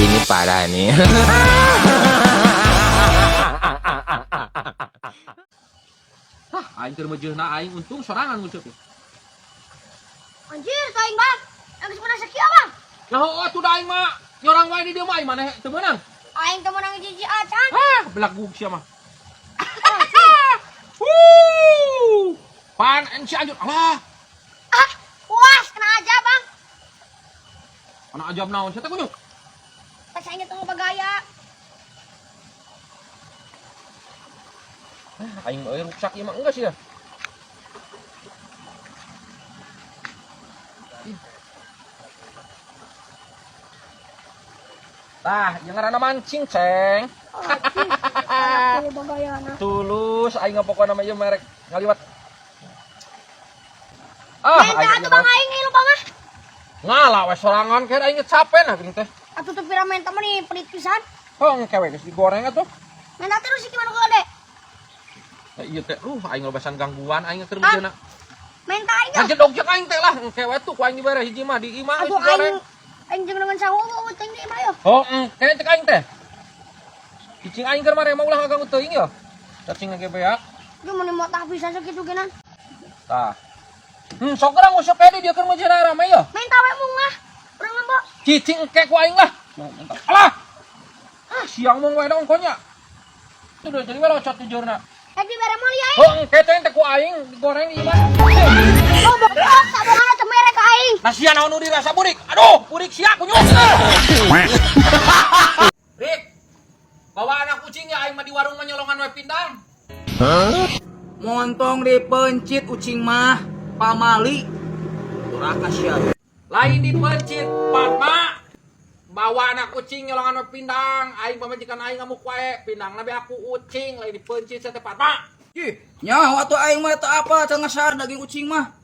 Ini parah nih. Aing keur meujeuhna aing untung sorangan muncul. Anjir, aing bang. Yang sebenarnya sekian bang. Ya atuh da aing mah nyorang wae di dieu mah aing maneh teu meunang. Aing teu menang jiji acan. Belagug sia mah. Pan si anjur. Alah, Puas kena aja bang. anak ajab naon sia teh kunyuk. Pas aing teu bagaya. Aing mah rusak ieu mah enggak sih ya. Tah, yang ngaranna mancing, Ceng. Aku bagayana. Tulus aing pokona mah ieu merek ngaliwat. Main teh bang aing lupa mah. Ngalah we sorangan ke aing capek nah geuning teh. Atuh teu pira main temen nih pelit pisan. Hong kewe geus digoreng atuh. Main terus sih gimana gede. Ieu teh aing lobasan gangguan aing keur bejeuna. Main teh aing. Anjeun dog aing teh lah kewe tuh ku aing dibere hiji mah di imah geus Aduh digoreng. aing jeung dengan sawu teuing di imah yo. Oh, kene teh aing teh. Cicing aing keur mare mah ulah ngaganggu teuing ya. Cacing ge beak. Duh mun mau tah bisa sakitu genan. Tah. Sok gerang usuk ke dia keur mejeuna rame ya. Main tawe mung mah. Urang mah, Cicing engke ku aing lah. Alah. Siang mung wae dong konya. Tuh jadi we locot di jorna. Dibere mah liai. Oh, engke teh ku aing digoreng di imah. Oh, bokok sabongan teh mere ka aing. Nasian naon nu dirasa burik. Aduh, burik sia kunyuk. Rik. Bawa anak kucingnya aing mah di warung mah nyolongan we pindang. Montong dipencit ucing mah pamali duraka sia. Lain dipencit, Fatma. Bawa anak kucing nyolongan we pindang, aing pamajikan aing ngamuk wae, pindang nabe aku ucing, lain dipencit sia teh Fatma. Ih, nyaho atuh aing mah teu apa can ngasar daging ucing mah.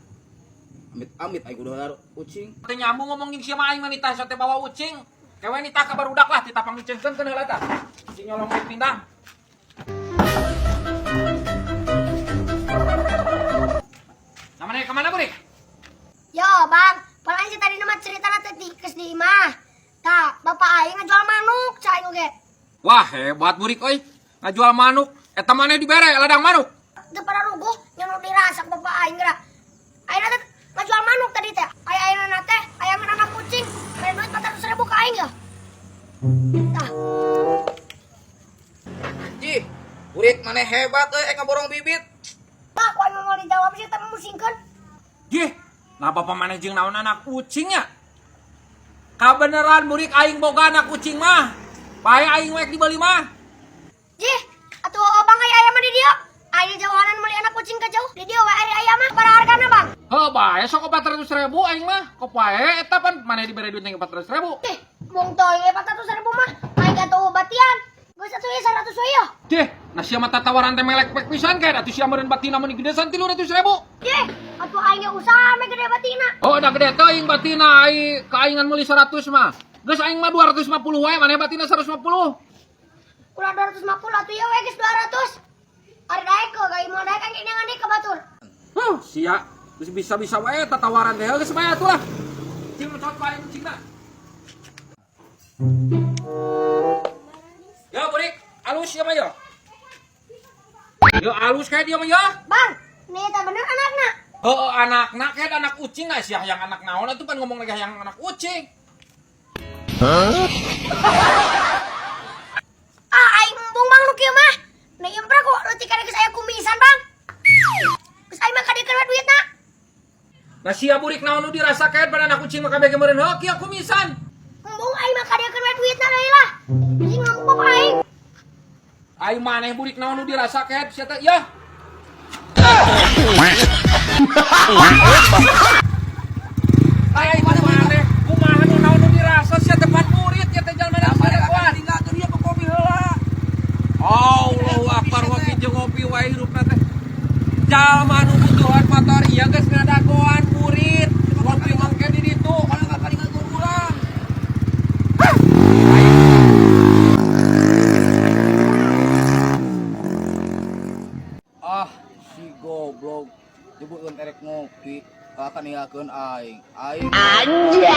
Amit-amit aing kudu ucing. Teh nyambung ngomong jeung sia mah aing mah nitah sia teh bawa ucing. Kewe nitah ka barudak lah ditapang diceungkeun keun heula tah. Ucing nyolong we pindang. Namanya kemana, Burik? Yo, Bang. Paling aja tadi nama cerita teh keus di imah. Tah, bapak aing ngajual manuk, cai oge. Wah, hebat Burik euy. Ngajual manuk. Eta maneh dibere ladang manuk. Teu pada ruguh yang nu dirasak bapak aing geura. Ayeuna teh ngajual manuk tadi teh. Aya ayeuna teh aya anak kucing. Bere duit 400.000 ka aing ya. Tah, Ji, urit maneh hebat euy ngaborong bibit. Pak, ku aing mau dijawab sih teh musingkeun. Gih, nah bapak maneh jeung naon anak kucingnya? Kabeneran Burik aing boga anak kucing mah. Pae aing wek dibeli mah. Jih, atuh Bang aya aya mah di dieu. Aya jauhanan meuli anak kucing ka jauh. Di dieu we ari aya mah para hargana, Bang. Heuh, bae sok 400.000 aing mah. Kok pae eta pan maneh dibere duit ning 400.000. Ih, mung teu ge 400.000 mah. Aing atuh batian. Geus atuh ye 100 we yo. Deh, nah sia mah tatawaran teh melek pek pisan kae atuh sia meureun batina mun gedesan 300.000. Jih, atuh aing ge usaha me gede batina. Oh, udah gede teuing batina ai kaingan meuli 100 mah. Geus aing mah 250 wae maneh batina 150. Ulah 250 atuh ye we geus 200. Ari daek ke gai moal daek kan nyangan deui ka batur. Sia geus bisa-bisa wae tatawaran teh geus bae atuh lah. Cing cocok wae cingna. Ya, Burik, alus ya mah ya. Yo alus kayak dia mah ya. Bang, nih teh bener anakna. Heeh, anakna kayak anak kucing lah sih yang anak naon atuh pan ngomong lagi yang anak kucing. Aing embung Bang nu kieu mah. Nah impra kok leutik kada geus aya kumisan, Bang. Geus aing mah kadeukeun we duitna. Nah sia Burik naon nu dirasa kayak pada anak kucing mah kabeh ge meureun heuh kieu kumisan. Embung aing mah kadeukeun we duitna deui lah. Anjing ngamuk bapak aing. Aing maneh Burik naon nu dirasa kayak sia teh ya. Aing maneh kumaha nu naon nu dirasa sia teh pan murid ya teh jalma da kuat. Tinggalkeun ieu ke kopi heula. Allahu Akbar ngopi jeung ngopi wae hirupna teh. Jalma nu butuhan motor ieu geus ngadagoan murid. Ngopi mangke di ditu. Kalau enggak paling ngatur ulang. Si goblok. Jebutkeun erek ngopi. Ka ninggalkeun aing. Aing. Anjay.